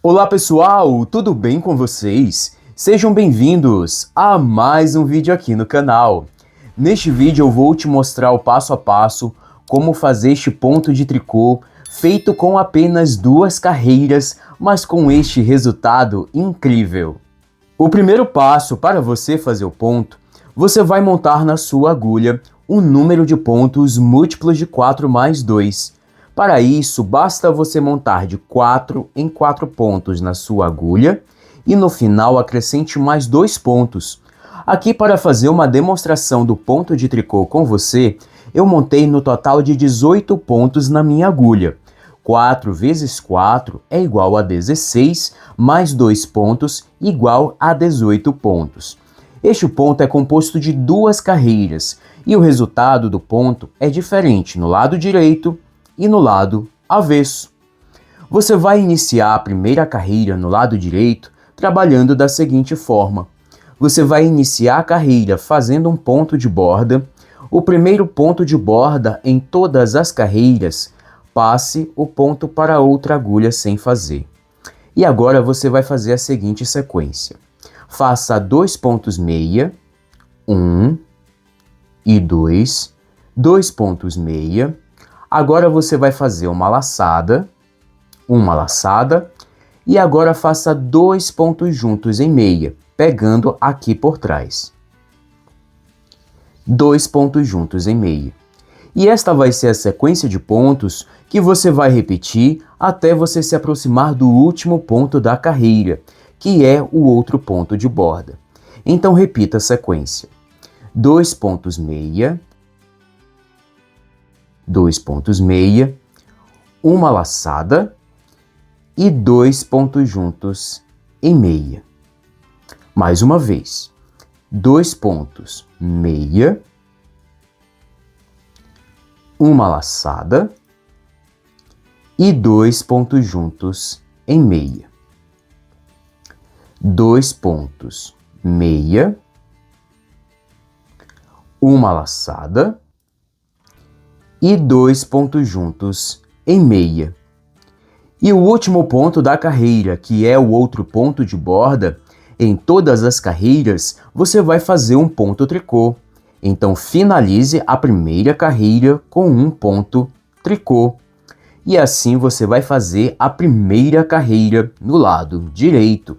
Olá pessoal, tudo bem com vocês? Sejam bem-vindos a mais um vídeo aqui no canal. Neste vídeo eu vou te mostrar o passo a passo como fazer este ponto de tricô feito com apenas 2 carreiras, mas com este resultado incrível. O primeiro passo para você fazer o ponto, você vai montar na sua agulha um número de pontos múltiplos de 4 mais 2. Para isso, basta você montar de 4 em 4 pontos na sua agulha e no final acrescente mais 2 pontos. Aqui, para fazer uma demonstração do ponto de tricô com você, eu montei no total de 18 pontos na minha agulha. 4 vezes 4 é igual a 16, mais 2 pontos igual a 18 pontos. Este ponto é composto de 2 carreiras e o resultado do ponto é diferente no lado direito e no lado avesso. Você vai iniciar a primeira carreira no lado direito trabalhando da seguinte forma. Você vai iniciar a carreira fazendo um ponto de borda. O primeiro ponto de borda em todas as carreiras, passe o ponto para outra agulha sem fazer. E agora você vai fazer a seguinte sequência. Faça 2 pontos meia, 1 e 2, 2 pontos meia. Agora você vai fazer uma laçada e agora faça 2 pontos juntos em meia, pegando aqui por trás. 2 pontos juntos em meia. E esta vai ser a sequência de pontos que você vai repetir até você se aproximar do último ponto da carreira, que é o outro ponto de borda. Então repita a sequência. 2 pontos meia, 2 pontos meia, uma laçada e 2 pontos juntos em meia. Mais uma vez, 2 pontos meia, uma laçada e 2 pontos juntos em meia. 2 pontos meia, uma laçada e 2 pontos juntos em meia. E o último ponto da carreira, que é o outro ponto de borda, em todas as carreiras você vai fazer um ponto tricô. Então finalize a primeira carreira com um ponto tricô. E assim você vai fazer a primeira carreira no lado direito.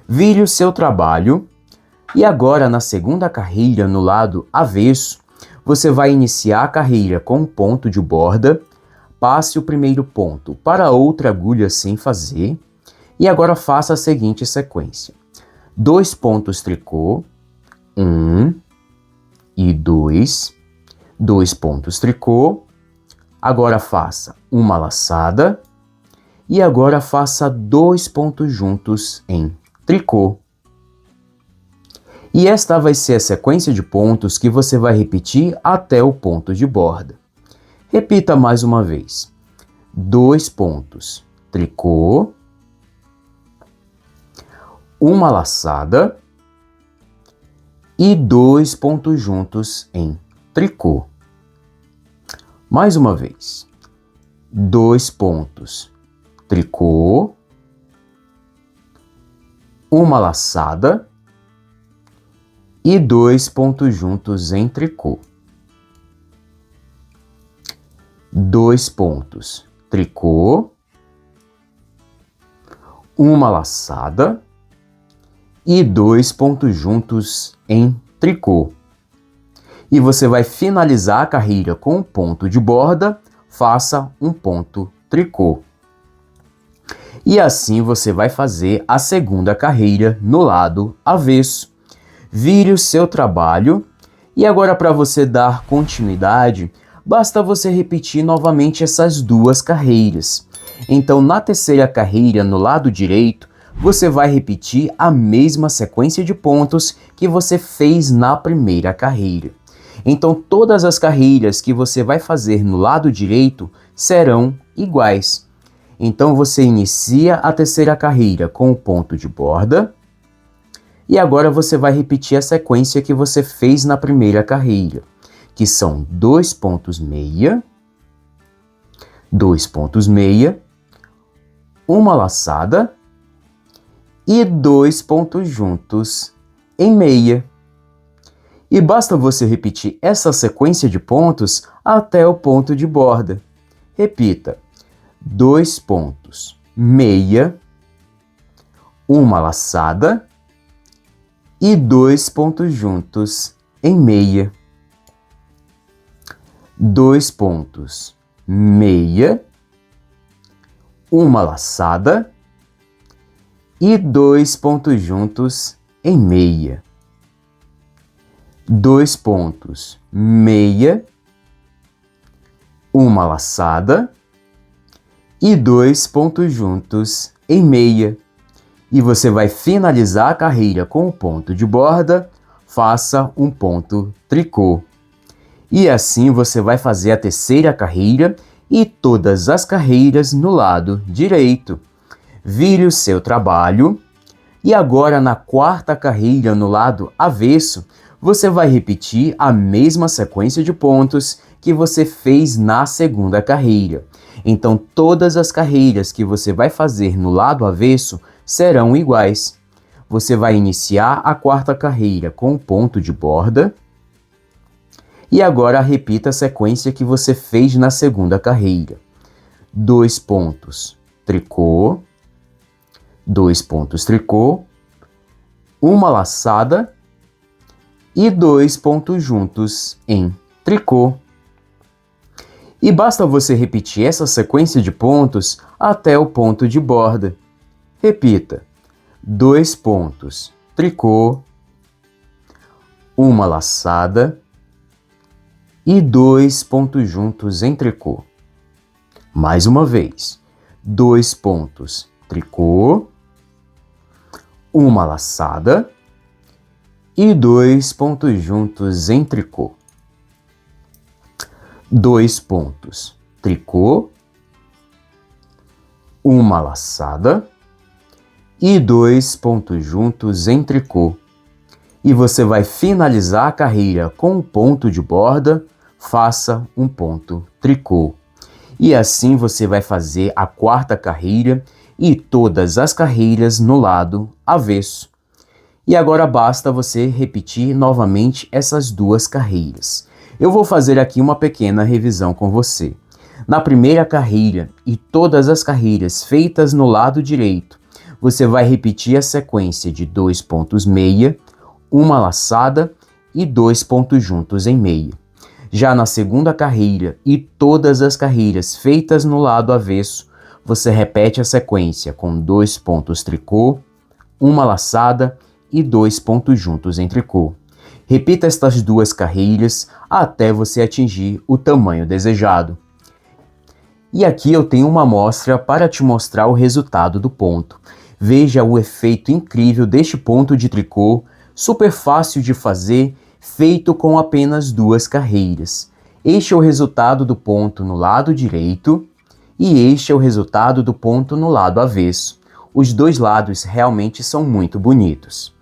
Vire o seu trabalho e agora na segunda carreira no lado avesso, você vai iniciar a carreira com um ponto de borda, passe o primeiro ponto para outra agulha sem fazer e agora faça a seguinte sequência. 2 pontos tricô, 1 e 2, 2 pontos tricô, agora faça uma laçada e agora faça 2 pontos juntos em tricô. E esta vai ser a sequência de pontos que você vai repetir até o ponto de borda. Repita mais uma vez. 2 pontos tricô, uma laçada e 2 pontos juntos em tricô. Mais uma vez. 2 pontos tricô, uma laçada e 2 pontos juntos em tricô. 2 pontos tricô, uma laçada e 2 pontos juntos em tricô. E você vai finalizar a carreira com um ponto de borda, faça um ponto tricô. E assim você vai fazer a segunda carreira no lado avesso. Vire o seu trabalho e agora para você dar continuidade, basta você repetir novamente essas 2 carreiras. Então na terceira carreira no lado direito, você vai repetir a mesma sequência de pontos que você fez na primeira carreira. Então todas as carreiras que você vai fazer no lado direito serão iguais. Então você inicia a terceira carreira com o ponto de borda. E agora você vai repetir a sequência que você fez na primeira carreira, que são 2 pontos meia, 2 pontos meia, uma laçada e 2 pontos juntos em meia. E basta você repetir essa sequência de pontos até o ponto de borda. Repita: 2 pontos, meia, uma laçada e 2 pontos juntos em meia. 2 pontos, meia, uma laçada e 2 pontos juntos em meia. 2 pontos, meia, uma laçada e 2 pontos juntos em meia. E você vai finalizar a carreira com o ponto de borda, faça um ponto tricô. E assim você vai fazer a terceira carreira e todas as carreiras no lado direito. Vire o seu trabalho e agora na quarta carreira no lado avesso, você vai repetir a mesma sequência de pontos que você fez na segunda carreira. Então todas as carreiras que você vai fazer no lado avesso serão iguais. Você vai iniciar a quarta carreira com o ponto de borda e agora repita a sequência que você fez na segunda carreira. 2 pontos tricô, 2 pontos tricô, uma laçada e 2 pontos juntos em tricô. E basta você repetir essa sequência de pontos até o ponto de borda. Repita: 2 pontos tricô, uma laçada e 2 pontos juntos em tricô. Mais uma vez: 2 pontos tricô, uma laçada e 2 pontos juntos em tricô. 2 pontos tricô, uma laçada e 2 pontos juntos em tricô. E você vai finalizar a carreira com um ponto de borda, faça um ponto tricô. E assim você vai fazer a quarta carreira e todas as carreiras no lado avesso. E agora basta você repetir novamente essas duas carreiras. Eu vou fazer aqui uma pequena revisão com você. Na primeira carreira e todas as carreiras feitas no lado direito, você vai repetir a sequência de 2 pontos meia, uma laçada e 2 pontos juntos em meia. Já na segunda carreira e todas as carreiras feitas no lado avesso, você repete a sequência com 2 pontos tricô, uma laçada e 2 pontos juntos em tricô. Repita estas duas carreiras até você atingir o tamanho desejado. E aqui eu tenho uma amostra para te mostrar o resultado do ponto. Veja o efeito incrível deste ponto de tricô, super fácil de fazer, feito com apenas duas carreiras. Este é o resultado do ponto no lado direito e este é o resultado do ponto no lado avesso. Os dois lados realmente são muito bonitos.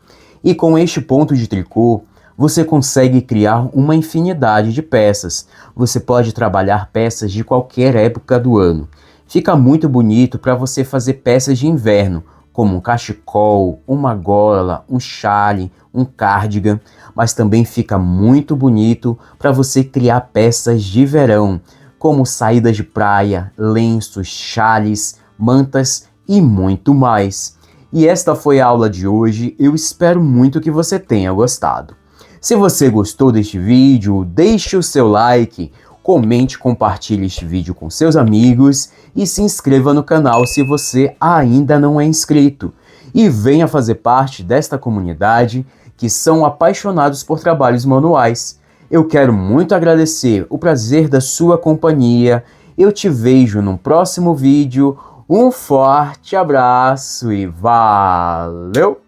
E com este ponto de tricô, você consegue criar uma infinidade de peças. Você pode trabalhar peças de qualquer época do ano. Fica muito bonito para você fazer peças de inverno, como um cachecol, uma gola, um chale, um cardigan, mas também fica muito bonito para você criar peças de verão, como saídas de praia, lenços, chales, mantas e muito mais. E esta foi a aula de hoje, eu espero muito que você tenha gostado. Se você gostou deste vídeo, deixe o seu like, comente, compartilhe este vídeo com seus amigos e se inscreva no canal se você ainda não é inscrito. E venha fazer parte desta comunidade que são apaixonados por trabalhos manuais. Eu quero muito agradecer o prazer da sua companhia. Eu te vejo no próximo vídeo. Um forte abraço e valeu!